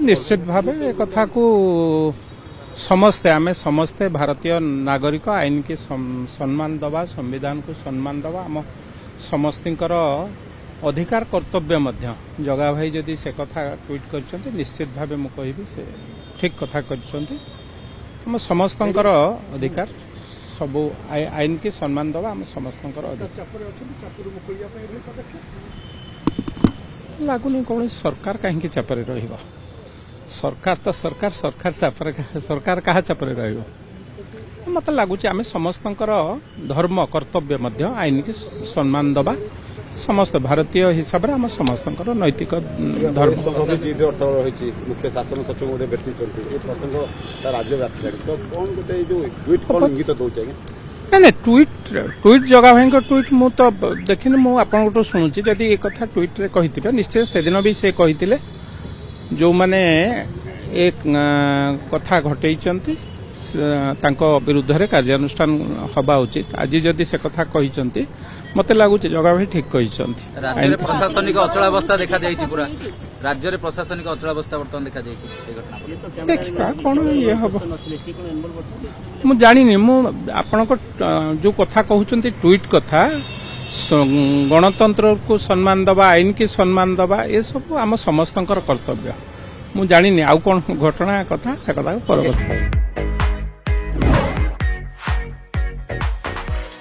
निश्चित भाव ए कथा को समस्ते आमे समस्ते भारतीय नागरिक आईन के सम्मान दवा संविधान को सम्मान दवा आम समस्तर अधिकार कर्तव्य मध्य जगा भाई जदि से कथा ट्वीट कर निश्चित भाव मु कहबी से ठीक कथा कर समस्तर अधिकार सबू आईन के सम्मान दवा आम समस्तर अधिकार लगुनि कौन सरकार कहीं चापरे रहिबा सरकार तो सरकार सरकार चापरे सरकार कहा चापरे रहिबो मत लगुच आम समस्त धर्म कर्तव्य मध्य आईन के सम्मान दबा समस्त भारतीय हिसाब से आम समस्त नैतिक धर्म मुख्य शासन सचिव राज्य नहीं ट्वीट जगह भाई ट्वीट मु तो देखनी मु आपन शुणुची जदि एक कथा ट्वीट रे कही निश्चय से दिन भी से कही जो माने एक कथा घटई विरुद्ध रे कार्यानुष्ठान हवा उचित आज जदि से कथा कही मत लगुच जगह भाई ठीक कही राज्य में प्रशासनिक अचलावस्था देखा जाइछि पूरा राज्य में प्रशासनिक अचलावस्था बर्तमान देखा जाइछि देखा कौन ये हम मु जानी मु आपण जो कथा कहते ट्वीट कथा गणतंत्र को सम्मान दबा आईन की सम्मान दबा ये सब आम समस्त कर्तव्य मु जानी आउ कौन घटना कथा पर